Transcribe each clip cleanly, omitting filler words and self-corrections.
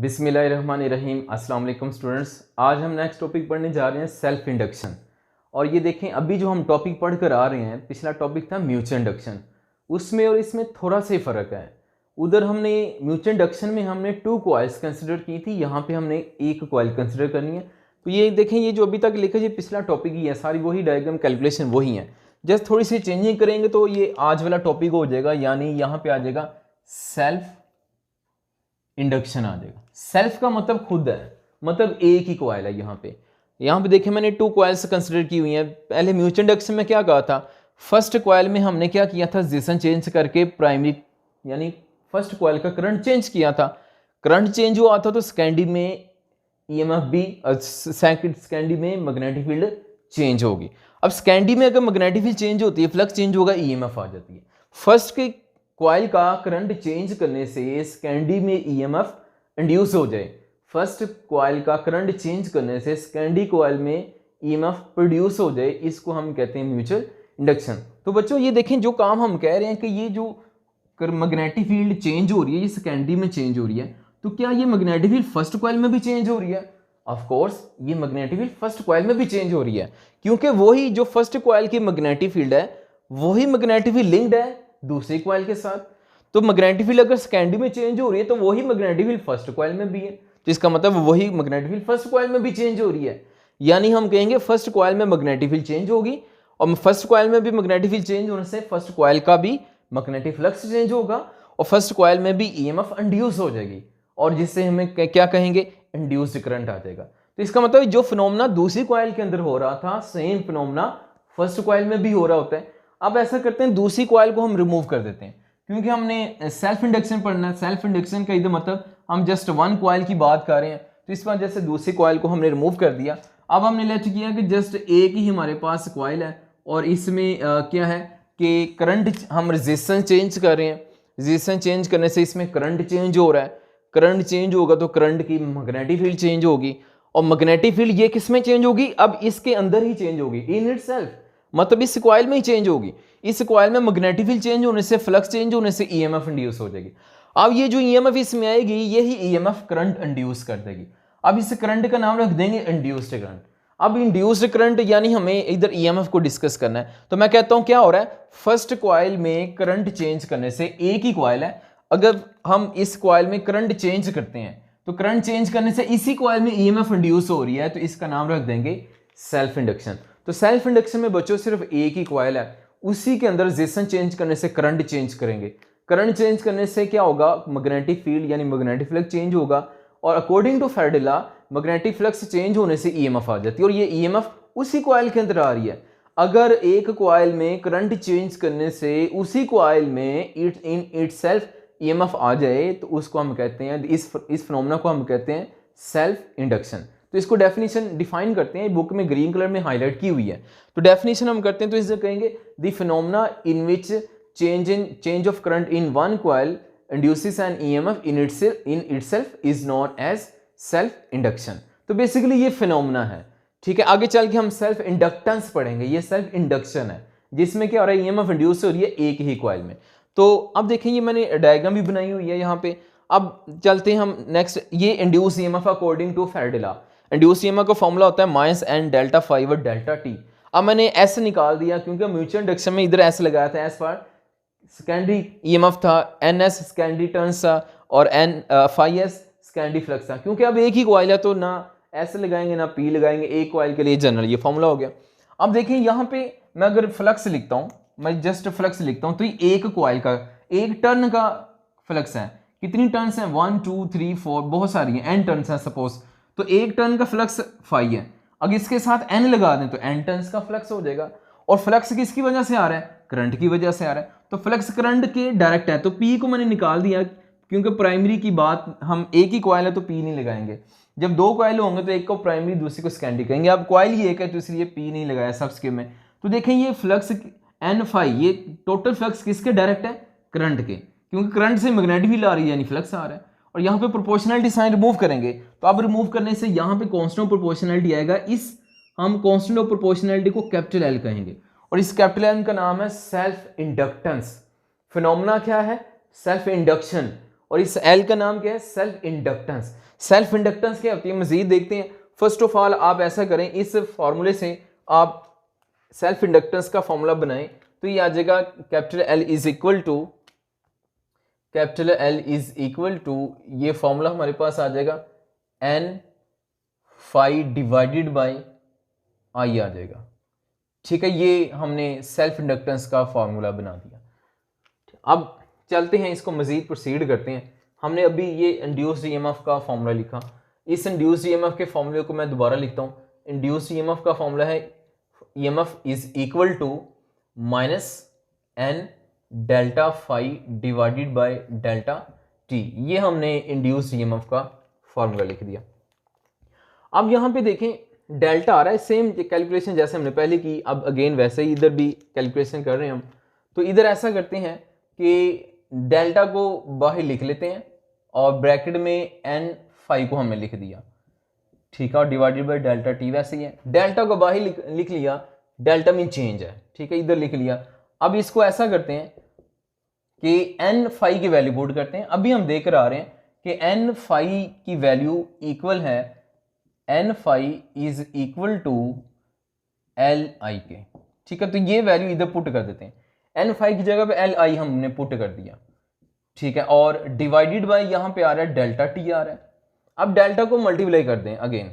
बिस्मिल्लाहिर्रहमानिर्रहीम। अस्सलाम वालेकुम स्टूडेंट्स। आज हम नेक्स्ट टॉपिक पढ़ने जा रहे हैं सेल्फ इंडक्शन। और ये देखें, अभी जो हम टॉपिक पढ़ कर आ रहे हैं, पिछला टॉपिक था म्यूचुअल इंडक्शन। उसमें और इसमें थोड़ा सा ही फ़र्क है। उधर हमने म्यूचुअल इंडक्शन में हमने 2 कॉइल्स कंसिडर की थी, यहाँ पे हमने 1 कॉइल कंसिडर करनी है। तो ये देखें, ये जो अभी तक लिखा है ये पिछला टॉपिक ही है, सारी वही डायग्राम कैलकुलेशन वही है, जस्ट थोड़ी सी चेंजिंग करेंगे तो ये आज वाला टॉपिक हो जाएगा। यानी यहाँ पे आ जाएगा सेल्फ इंडक्शन आ जाएगा। सेल्फ का मतलब खुद है, मतलब एक ही कॉइल है। यहाँ पे देखिए, मैंने 2 कॉइल्स कंसिडर की हुई हैं। पहले म्यूचुअल इंडक्शन में क्या कहा था, फर्स्ट कॉइल में हमने क्या किया था, रेजिस्टेंस चेंज करके प्राइमरी यानी फर्स्ट कॉइल का करंट चेंज किया था। करंट चेंज हुआ था तो सेकेंडरी में ईएमएफ भी, सेकेंडरी में मैग्नेटिक फील्ड चेंज होगी। अब सेकेंडरी में अगर मैग्नेटिक फील्ड चेंज होती है, फ्लक्स चेंज होगा, ईएमएफ आ जाती है। फर्स्ट के कॉइल का करंट चेंज करने से सेकेंडरी में ईएमएफ इंड्यूस हो जाए, फर्स्ट कॉइल का करंट चेंज करने से सेकेंडरी कॉइल में ईएमएफ प्रोड्यूस हो जाए, इसको हम कहते हैं म्यूचुअल इंडक्शन। तो बच्चों ये देखें, जो काम हम कह रहे हैं कि ये जो मैग्नेटिक फील्ड चेंज हो रही है, ये सेकेंडरी में चेंज हो रही है, तो क्या ये मैग्नेटिक फील्ड फर्स्ट कॉइल में भी चेंज हो रही है? ऑफ कोर्स ये मैग्नेटिक फील्ड फर्स्ट कॉइल में भी चेंज हो रही है, क्योंकि वही जो फर्स्ट कॉइल की मैग्नेटिक फील्ड है, वही मैग्नेटिक फील्ड लिंक्ड है दूसरी कॉइल के साथ। तो मैग्नेटिक फील्ड अगर सेकेंडरी में चेंज हो रही है तो वही मैग्नेटिक फील्ड फर्स्ट कॉइल में भी है, तो इसका मतलब वही मैग्नेटिक फील्ड फर्स्ट कॉइल में भी चेंज हो रही है। यानी हम कहेंगे फर्स्ट कॉइल में मैग्नेटिक फील्ड चेंज होगी, और फर्स्ट कॉइल में भी मैग्नेटिक फील्ड चेंज होने से फर्स्ट कॉइल का भी मैग्नेटिक फ्लक्स चेंज होगा, और फर्स्ट कॉइल में भी ईएमएफ इंड्यूस हो जाएगी, और जिससे हमें क्या कहेंगे, इंड्यूस्ड करंट आ जाएगा। तो इसका मतलब जो फिनोमेना दूसरी कॉइल के अंदर हो रहा था, सेम फिनोमेना फर्स्ट कॉइल में भी हो रहा होता है। अब ऐसा करते हैं, दूसरी कॉइल को हम रिमूव कर देते हैं, क्योंकि हमने सेल्फ इंडक्शन पढ़ना है। सेल्फ इंडक्शन का इधर मतलब हम जस्ट 1 कॉइल की बात कर रहे हैं, तो इस वजह से दूसरी कॉइल को हमने रिमूव कर दिया। अब हमने लेट किया कि जस्ट एक ही हमारे पास कॉइल है, और इसमें क्या है कि करंट, हम रेजिस्टेंस चेंज कर रहे हैं, रेजिस्टेंस चेंज करने से इसमें करंट चेंज हो रहा है। करंट चेंज होगा तो करंट की मैग्नेटिक फील्ड चेंज होगी, और मैग्नेटिक फील्ड ये किस में चेंज होगी, अब इसके अंदर ही चेंज होगी, इन इटसेल्फ, मतलब इस कॉइल में ही चेंज होगी। इस कॉइल में मैग्नेटिक फील्ड चेंज होने से, फ्लक्स चेंज होने से ईएमएफ इंड्यूस हो जाएगी। अब ये जो ईएमएफ इसमें आएगी, यही ईएमएफ करंट इंड्यूस कर देगी। अब इस करंट का नाम रख देंगे इंड्यूस्ड करंट। अब इंड्यूस्ड करंट यानी हमें इधर ईएमएफ को डिस्कस करना है, तो मैं कहता हूं क्या हो रहा है, फर्स्ट कॉइल में करंट चेंज करने से, एक ही कॉइल है, अगर हम इस कॉइल में करंट चेंज करते हैं तो करंट चेंज करने से इसी कॉइल में ईएमएफ इंड्यूस हो रही है, तो इसका नाम रख देंगे सेल्फ इंडक्शन। तो सेल्फ इंडक्शन में बच्चों सिर्फ एक ही कॉइल है, उसी के अंदर रेजिस्टेंस चेंज करने से करंट चेंज करेंगे। करंट चेंज करने से क्या होगा, मैग्नेटिक फील्ड यानी मैग्नेटिक फ्लक्स चेंज होगा, और according to Faraday magnetic flux change होने से ईएमएफ आ जाती है, और ये ईएमएफ उसी कॉइल के अंदर आ रही है। अगर एक कॉइल में करंट चेंज करने से उसी कॉइल में इन इटसेल्फ ईएमएफ आ जाए, तो उसको हम कहते हैं, इस फिनोमेना को हम कहते हैं सेल्फ इंडक्शन। तो इसको डेफिनेशन डिफाइन करते हैं, बुक में ग्रीन कलर में हाईलाइट की हुई है। तो डेफिनेशन हम करते हैं, तो इसे कहेंगे the phenomena in which change of current in one coil induces an EMF in itself is known as self induction. तो बेसिकली ये फिनोमेना है, ठीक है। आगे चल के हम सेल्फ इंडक्टेंस पढ़ेंगे, ये सेल्फ इंडक्शन है जिसमें क्या हो रहा है, ईएमएफ इंड्यूस हो रही है एक ही कॉइल में। तो अब देखें, ये मैंने डायग्राम भी बनाई हुई है यहाँ पे। अब चलते हैं हम नेक्स्ट, ये induce EMF according to Faraday law. Induce EMF का फॉर्मूला होता है minus N delta phi delta t. अब मैंने एस निकाल दिया, क्योंकि म्यूचुअल इंडक्शन में इधर एस लगाया था, एस फॉर सेकेंडरी ईएमएफ था, एन एस सेकेंडरी टर्न्स था, और N phi S secondary flux था। क्योंकि अब एक ही कॉइल है तो ना एस लगाएंगे ना पी लगाएंगे, एक कॉइल के लिए जनरल ये फॉर्मूला हो गया। अब देखिए यहाँ पे मैं अगर फ्लक्स लिखता हूँ, मैं जस्ट फ्लक्स लिखता हूँ, तो ये एक कॉइल का एक टर्न का फ्लक्स है। कितनी टर्न्स हैं, 1 2 3 4, बहुत सारी हैं, एन टर्न्स हैं सपोज, तो एक टर्न का फ्लक्स 5 है। अगर इसके साथ एन लगा दें तो एन टर्न्स का फ्लक्स हो जाएगा। और फ्लक्स किसकी वजह से आ रहा है, करंट की वजह से आ रहा है, तो फ्लक्स करंट के डायरेक्ट है, तो पी को मैंने निकाल दिया, क्योंकि प्राइमरी की बात, हम एक ही कॉइल है तो पी नहीं लगाएंगे। जब 2 कॉइल होंगे तो एक को प्राइमरी दूसरी को सेकेंडरी कहेंगे। अब कॉइल ही एक है तो इसलिए पी नहीं लगाया सब स्कीम में। तो देखें ये फ्लक्स एन फाइव, ये टोटल फ्लक्स किसके डायरेक्ट है, करंट के, क्योंकि करंट से मैग्नेटिक फील्ड आ रही है यानी फ्लक्स आ रहा है। और यहाँ पे प्रोपोर्शनलिटी साइन रिमूव करेंगे, तो अब रिमूव करने से यहाँ पे कांस्टेंट ऑफ प्रोपोर्शनलिटी आएगा। इस हम कांस्टेंट ऑफ प्रोपोर्शनलिटी को कैपिटल एल कहेंगे, और इस कैपिटल एल का नाम है सेल्फ इंडक्टेंस। फिनोमेना क्या है, सेल्फ इंडक्शन, और इस एल का नाम क्या है, सेल्फ इंडक्टेंस। सेल्फ इंडक्टेंस क्या होती है मजीद देखते हैं। फर्स्ट ऑफ ऑल आप ऐसा करें, इस फॉर्मूले से आप सेल्फ इंडक्टेंस का फॉर्मूला बनाएं तो ये आ जाएगा capital L is equal to ये फॉर्मूला हमारे पास आ जाएगा N phi divided by I आ जाएगा। ठीक है, ये हमने सेल्फ इंडक्टेंस का फॉर्मूला बना दिया। अब चलते हैं, इसको मजीद प्रोसीड करते हैं। हमने अभी ये इंड्यूस्ड ईएमएफ का फॉर्मूला लिखा, इस इंड्यूस्ड ईएमएफ के फॉर्मूले को मैं दोबारा लिखता हूँ। इंड्यूस्ड ईएमएफ का फॉर्मूला है EMF is equal to minus N delta phi divided by delta t. ये हमने इंड्यूस्ड ईएमएफ का फॉर्मूला लिख दिया। अब यहाँ पे देखें डेल्टा आ रहा है, सेम कैलकुलेशन जैसे हमने पहले की, अब अगेन वैसे ही इधर भी कैलकुलेशन कर रहे हैं हम। तो इधर ऐसा करते हैं कि डेल्टा को बाहर लिख लेते हैं और ब्रैकेट में एन फाई को हमने लिख दिया, ठीक है, और डिवाइडेड बाय डेल्टा टी वैसे ही है। डेल्टा को बाहर लिख लिया, डेल्टा मीन चेंज है, ठीक है, इधर लिख लिया। अब इसको ऐसा करते हैं कि एन फाई की वैल्यू पुट करते हैं। अभी हम देख कर आ रहे हैं कि एन फाई की वैल्यू इक्वल है, N phi is equal to L I के, ठीक है। तो ये वैल्यू इधर पुट कर देते हैं, एन फाई की जगह पे एल आई हमने पुट कर दिया, ठीक है, और डिवाइडेड बाय यहाँ पे आ रहा है डेल्टा टी आ रहा है। अब डेल्टा को मल्टीप्लाई कर दें अगेन,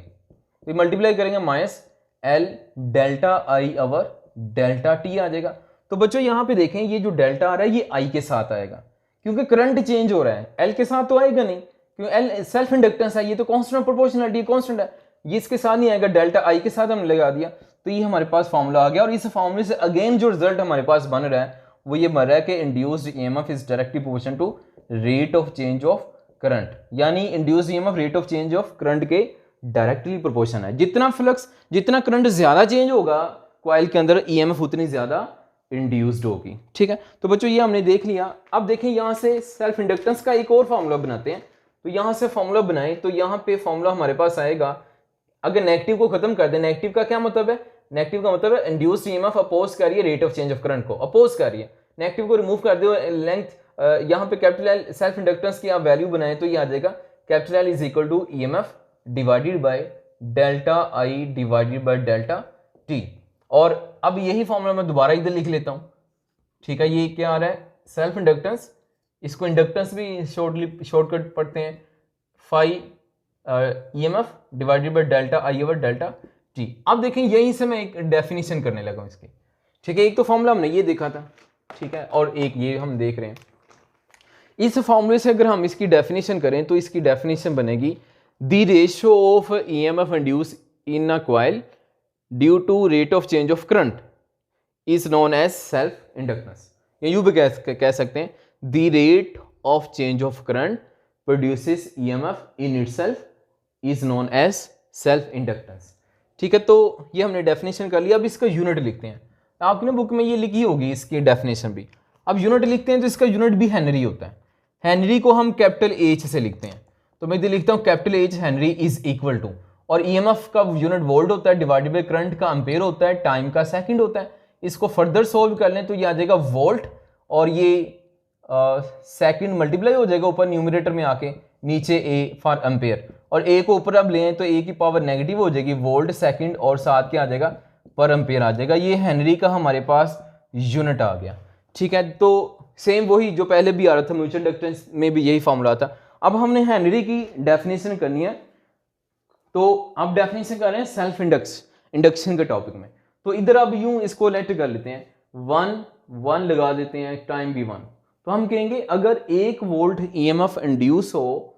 तो मल्टीप्लाई करेंगे minus L delta I over delta T आ जाएगा। तो बच्चों यहाँ पे देखें ये जो डेल्टा आ रहा है ये आई के साथ आएगा, क्योंकि करंट चेंज हो रहा है, एल के साथ तो आएगा नहीं, क्योंकि एल सेल्फ इंडक्टेंस है, ये तो कांस्टेंट प्रोपोर्शनलिटी कांस्टेंट है, ये इसके साथ नहीं आएगा, डेल्टा आई के साथ हमने लगा दिया। तो ये हमारे पास फॉर्मूला आ गया, और इस फॉर्मूले से अगेन जो रिजल्ट हमारे पास बन रहा है वो ये बन रहा है कि induced EMF is directly proportional to rate of change of current, यानी induced EMF rate of change of current के डायरेक्टली प्रोपोर्शनल है। जितना फ्लक्स, जितना करंट ज्यादा चेंज होगा कॉइल के अंदर, ईएमएफ उतनी ज्यादा इंड्यूस्ड होगी, ठीक है। तो बच्चों ये हमने देख लिया। अब देखें यहाँ से सेल्फ इंडक्टेंस का एक और फॉर्मूला बनाते हैं। तो यहाँ से फॉर्मूला बनाएं तो यहाँ पे फॉर्मूला हमारे पास आएगा, अगर नेगेटिव को खत्म कर दें, नेगेटिव का क्या मतलब है, नेगेटिव का मतलब है इंड्यूस्ड ईएमएफ अपोज कर रही है rate of change of current को, अपोज कर रही है। नेगेटिव को रिमूव कर दो, लेंथ यहाँ पे कैपिटल एल सेल्फ इंडक्टेंस की आप वैल्यू बनाएं तो ये आ जाएगा capital L is equal to EMF divided by delta I divided by delta t. और अब यही फॉर्मूला मैं दोबारा इधर लिख लेता हूँ, ठीक है। ये क्या आ रहा है, सेल्फ इंडक्टेंस, इसको इंडक्टेंस भी शॉर्टकट पढ़ते हैं, phi EMF divided by delta I over delta t. अब देखें यहीं से मैं एक डेफिनेशन करने लगा हूं इसकी, ठीक है। एक तो फॉर्मूला हमने ये देखा था, ठीक है, और एक ये हम देख रहे हैं। इस फॉर्मूले से अगर हम इसकी डेफिनेशन करें तो इसकी डेफिनेशन बनेगी the ratio of EMF induce in a coil due to rate of change of current is known as self inductance. या यूं भी कह सकते हैं the rate of change of current produces EMF in itself is known as self inductance, ठीक है। तो ये हमने डेफिनेशन कर लिया। अब इसका यूनिट लिखते हैं, आपने बुक में ये लिखी होगी इसकी डेफिनेशन भी। अब यूनिट लिखते हैं तो इसका यूनिट भी हेनरी होता है। हेनरी को हम कैपिटल एच से लिखते हैं, तो मैं इधर लिखता हूँ capital H henry is equal to, और ईएमएफ का यूनिट वोल्ट होता है, डिवाइडेड बाय करंट का एम्पेयर होता है, टाइम का सेकंड होता है। इसको फर्दर सोल्व कर लें तो ये आ जाएगा वोल्ट, और ये सेकंड मल्टीप्लाई हो जाएगा ऊपर न्यूमरेटर में आके, नीचे ए फॉर एम्पेयर, और ए को ऊपर अब लें तो ए की पावर नेगेटिव हो जाएगी, वोल्ट सेकंड, और साथ क्या आ जाएगा पर एम्पेयर आ जाएगा। ये हेनरी का हमारे पास यूनिट आ गया, ठीक है। तो सेम वही जो पहले भी आ रहा था, म्यूचुअल इंडक्टेंस में भी यही फॉर्मूला था। अब हमने हेनरी की डेफिनेशन करनी है, तो अब डेफिनेशन कर रहे हैं सेल्फ इंडक्शन के टॉपिक में। तो इधर अब यूं इसको लेट कर लेते हैं, 1 लगा देते हैं, टाइम भी 1। तो हम कहेंगे अगर 1 वोल्ट ईएमएफ इंड्यूस हो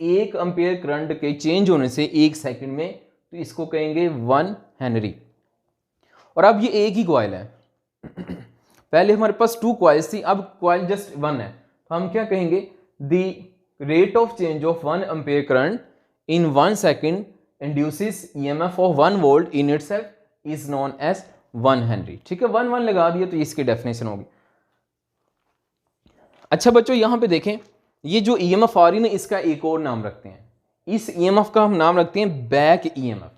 1 एम्पेयर करंट के चेंज होने से 1 सेकंड में, तो इसको कहेंगे 1 हेनरी। और अब ये एक ही कॉइल है, पहले हमारे पास 2 कॉइल्स थी, अब कॉइल जस्ट 1 है। तो हम क्या कहेंगे, the rate of change of 1 ampere current in 1 second induces EMF of 1 volt in itself is known as 1 henry, ठीक है। 1 लगा दिया तो इसकी डेफिनेशन होगी। अच्छा बच्चों यहां पे देखें, ये जो ईएमएफ आ रही है ना, इसका एक और नाम रखते हैं, इस ईएमएफ का हम नाम रखते हैं बैक ईएमएफ।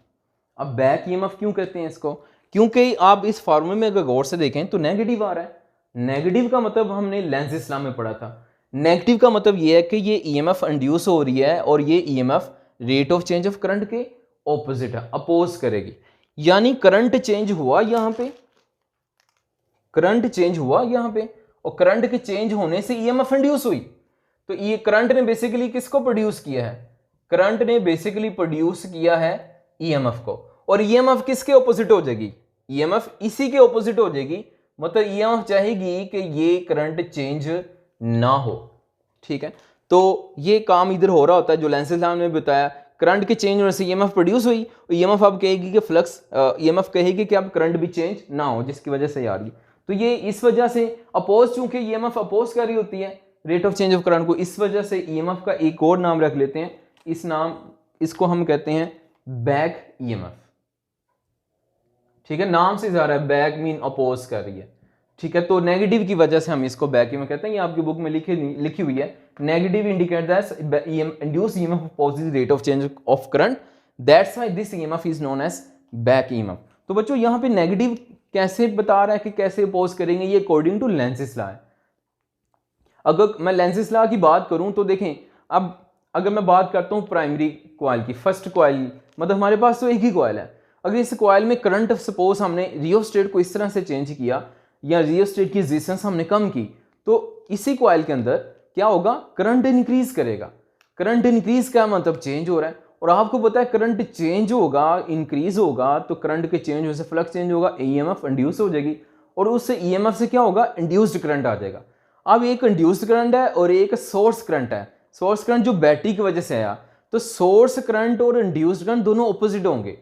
अब बैक ईएमएफ क्यों कहते हैं इसको, क्योंकि आप इस फॉर्मूले में अगर गौर से देखें तो नेगेटिव आ रहा है। नेगेटिव का मतलब हमने लेंज इस्लाम में पढ़ा था, नेगेटिव का मतलब ये है कि ये ईएमएफ इंड्यूस हो रही है और ये EMF rate of change of current के ऑपोजिट है, अपोज करेगी। यानी करंट चेंज हुआ यहाँ पे, करंट चेंज हुआ यहाँ पे, और करंट के चेंज होने से ईएमएफ इंड्यूस हुई। तो ये करंट ने बेसिकली किसको प्रोड्यूस किया है? करंट ने बेसिकली प्रोड्यूस किया है ईएमएफ को, और ईएमएफ किसके ऑपोजिट हो जाएगी? ईएमएफ इसी के ऑपोजिट हो जाएगी। मतलब ईएमएफ चाहेगी कि ये करंट चेंज ना हो, ठीक है। तो ये काम इधर हो रहा होता है जो लेंसेज लॉ ने बताया, करंट के चेंज होने से ईएमएफ प्रोड्यूस हुई, ईएमएफ अब कहेगी कि फ्लक्स, ईएमएफ कहेगी कि अब करंट भी चेंज ना हो, जिसकी वजह से आ रही। तो ये इस वजह से अपोज, चूंकि ईएमएफ अपोज कर रही होती है rate of change of current को, इस वजह से ईएमएफ का एक और नाम रख लेते हैं, इसको हम कहते हैं बैक ईएमएफ, ठीक है। नाम से जा रहा है, बैक मीन अपोज कर रही है, ठीक है। तो नेगेटिव की वजह से हम इसको बैक ईएमएफ कहते हैं। ये आपकी बुक में लिखी हुई है, negative indicate that induce EMF opposes rate of change of current, that's why this EMF is known as back EMF. तो बच्चों यहाँ पे नेगेटिव कैसे बता रहा है कि कैसे अपोज करेंगे, ये अकॉर्डिंग टू लेंसेज लॉ है। अगर मैं लेंसेज लॉ की बात करूं तो देखें, अब अगर मैं बात करता हूं प्राइमरी कॉइल की, फर्स्ट कॉइल, मतलब हमारे पास तो एक ही कॉइल है। अगर इस कॉइल में करंट सपोज हमने रियोस्टेट को इस तरह से चेंज किया या रियोस्टेट की रेजिस्टेंस हमने कम की, तो इसी कॉइल के अंदर क्या होगा? करंट इंक्रीज करेगा। करंट इंक्रीज का मतलब चेंज हो रहा है, और आपको पता है करंट चेंज होगा, इंक्रीज होगा, तो करंट के चेंज होने से फ्लक्स चेंज होगा, ईएमएफ इंड्यूस हो जाएगी, और उससे ईएमएफ से क्या होगा? इंड्यूस्ड करंट आ जाएगा। अब एक इंड्यूस्ड करंट है और एक सोर्स करंट है। सोर्स करंट जो बैटरी की वजह से आया, तो सोर्स करंट और इंड्यूस्ड करंट दोनों ऑपोजिट होंगे,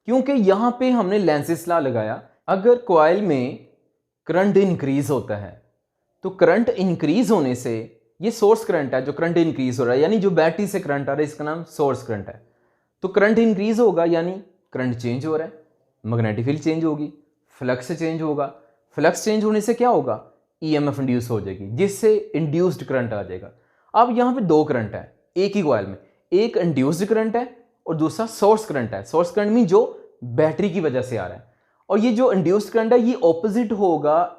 क्योंकि यहां पे हमने लेंसेज लॉ लगाया। अगर कॉइल में करंट इंक्रीज होता है, तो करंट इंक्रीज होने से, ये सोर्स करंट है जो करंट इंक्रीज हो रहा है, यानी जो बैटरी से करंट आ रहा है इसका नाम सोर्स करंट है। तो करंट इंक्रीज होगा यानी करंट चेंज हो रहा है, मैग्नेटिक फील्ड चेंज होगी, फ्लक्स चेंज होगा, फ्लक्स चेंज होने से क्या होगा? ईएमएफ इंड्यूस हो जाएगी, जिससे इंड्यूस्ड करंट आ जाएगा। अब यहाँ पे दो करंट है एक ही कॉइल में, एक इंड्यूस्ड करंट है और दूसरा सोर्स करंट है। सोर्स करंट मीन जो बैटरी की वजह से आ रहा है, और ये जो इंड्यूस्ड करंट है ये ऑपोजिट होगा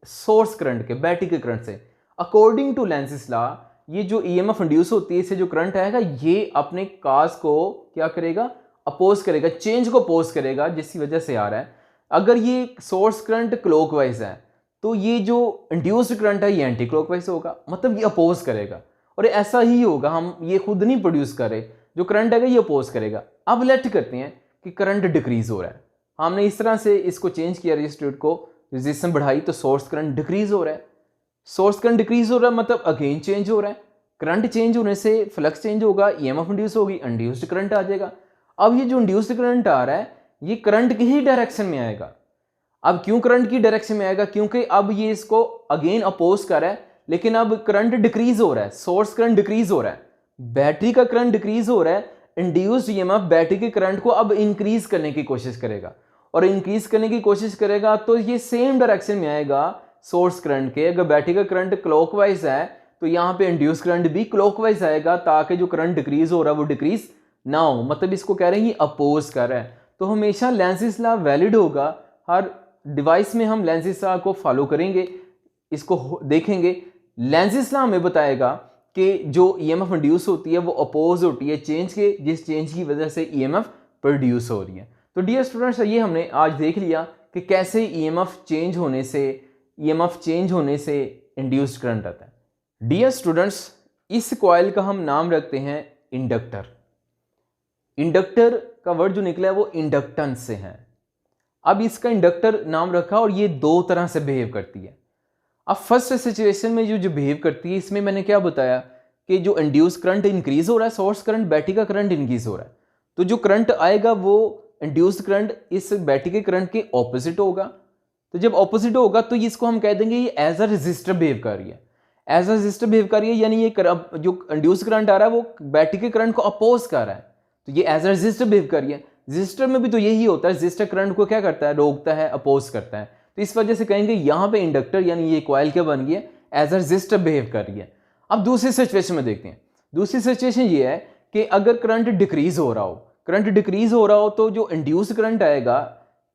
सोर्स करंट के, बैटरी के करंट से। अकॉर्डिंग टू लेंसेज लॉ, ये जो ईएमएफ इंड्यूस होती है, इससे जो करंट आएगा ये अपने काज को क्या करेगा? अपोज करेगा, चेंज को अपोज करेगा, जिसकी वजह से आ रहा है। अगर ये सोर्स करंट क्लॉकवाइज है, तो ये जो इंड्यूस्ड करंट है ये एंटी क्लॉकवाइज होगा, मतलब ये अपोज करेगा। और ऐसा ही होगा, हम ये खुद नहीं प्रोड्यूस करे, जो करंट है ये अपोज करेगा। अब लेट करते हैं कि करंट डिक्रीज हो रहा है, हमने इस तरह से इसको चेंज किया, रेजिस्टेंस को, रेजिस्टेंस बढ़ाई, तो सोर्स करंट डिक्रीज हो रहा है। सोर्स करंट डिक्रीज हो रहा है मतलब अगेन चेंज हो रहा है। करंट चेंज होने से फ्लक्स चेंज होगा, ईएमएफ इंड्यूस होगी, इंड्यूस्ड करंट आ जाएगा। अब ये जो इंड्यूस्ड करंट आ रहा है ये करंट की ही डायरेक्शन में आएगा। अब क्यों करंट की डायरेक्शन में आएगा? क्योंकि अब ये इसको अगेन अपोज कर रहा है, लेकिन अब करंट डिक्रीज हो रहा है, सोर्स करंट डिक्रीज हो रहा है, बैटरी का करंट डिक्रीज हो रहा है। इंड्यूस्ड ईएमएफ बैटरी के करंट को अब इंक्रीज करने की कोशिश करेगा, और इंक्रीज करने की कोशिश करेगा तो ये सेम डायरेक्शन में आएगा सोर्स करंट के। अगर बैटरी का करंट क्लॉकवाइज है तो यहाँ पे इंड्यूस करंट भी क्लॉकवाइज आएगा, ताकि जो करंट डिक्रीज हो रहा है वो डिक्रीज ना हो। मतलब इसको कह रहे हैं ये अपोज कर रहा है। तो हमेशा लेंसेज लॉ वैलिड होगा, हर डिवाइस में हम लेंसेज लॉ को फॉलो करेंगे, इसको देखेंगे। लेंसेज लॉ हमें बताएगा कि जो ईएमएफ इंड्यूस होती है वो अपोज होती है चेंज के, जिस चेंज की वजह से ईएमएफ प्रोड्यूस हो रही है। तो डियर स्टूडेंट्स, ये हमने आज देख लिया कि कैसे ईएमएफ चेंज होने से इंड्यूस्ड करंट आता है। डियर स्टूडेंट्स, इस कॉइल का हम नाम रखते हैं इंडक्टर। इंडक्टर का वर्ड जो निकला है वो इंडक्टेंस से है। अब इसका इंडक्टर नाम रखा और ये दो तरह से बिहेव करती है। अब फर्स्ट सिचुएशन में जो बिहेव करती है, इसमें मैंने क्या बताया कि जो इंड्यूस करंट इंक्रीज हो रहा है, सोर्स करंट, बैटरी का करंट इंक्रीज हो रहा है, तो जो करंट आएगा वो इंड्यूस्ड करंट इस बैटरी के करंट के ऑपोजिट होगा। तो जब ऑपोजिट होगा तो इसको हम कह देंगे ये एज अ रेजिस्टर बिहेव कर रही है, एज अ रेजिस्टर बिहेव कर रही है, यानी ये जो इंड्यूस्ड करंट आ रहा है वो बैटरी के करंट को अपोज कर रहा है, तो ये एज अ रेजिस्टर बिहेव कर रही है। रेजिस्टर में भी तो यही होता है, रेजिस्टर करंट को क्या करता है? रोकता है, अपोज करता है। तो इस वजह से कहेंगे यहाँ पे इंडक्टर यानी ये कॉइल क्या बन गई है? एज अ रेजिस्टर बिहेव कर रही है। अब दूसरी सिचुएशन में देखते हैं। दूसरी सिचुएशन ये है कि अगर करंट डिक्रीज हो रहा हो, तो जो इंड्यूस करंट आएगा,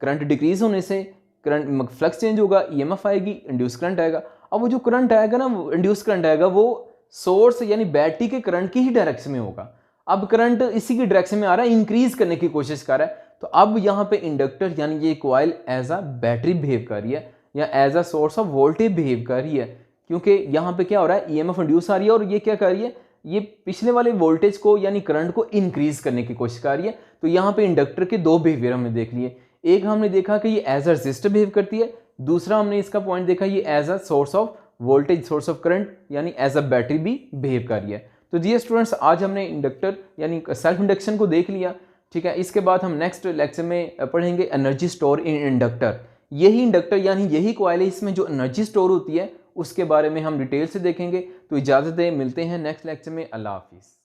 करंट डिक्रीज होने से करंट फ्लक्स चेंज होगा, ईएमएफ आएगी, इंड्यूस करंट आएगा। अब वो जो करंट आएगा ना, वो इंड्यूस करंट आएगा, वो सोर्स यानी बैटरी के करंट की ही डायरेक्शन में होगा। अब करंट इसी की डायरेक्शन में आ रहा है, इंक्रीज करने की कोशिश कर रहा है, तो अब यहाँ पे इंडक्टर यानी ये coil as a battery behave कर रही है या as a source of voltage behave कर रही है, क्योंकि यहाँ पे क्या हो रहा है, ईएमएफ इंड्यूस आ रही है और ये क्या कर रही है, ये पिछले वाले वोल्टेज को यानी करंट को इंक्रीज करने की कोशिश कर रही है। तो यहाँ पे इंडक्टर के दो बिहेवियर हमने देख लिए, एक हमने देखा कि ये एज अ रेजिस्टर बिहेव करती है, दूसरा हमने इसका पॉइंट देखा ये as a source of voltage, source of current यानी एज अ बैटरी भी बिहेव कर रही है। तो जी स्टूडेंट्स, आज हमने इंडक्टर यानी सेल्फ इंडक्शन को देख लिया, ठीक है। इसके बाद हम नेक्स्ट लेक्चर में पढ़ेंगे एनर्जी स्टोर इन इंडक्टर। यही इंडक्टर यानी यही कॉइल है, इसमें जो एनर्जी स्टोर होती है उसके बारे में हम डिटेल से देखेंगे। तो इजाज़त दें, मिलते हैं नेक्स्ट लेक्चर में। अल्लाह हाफिज़।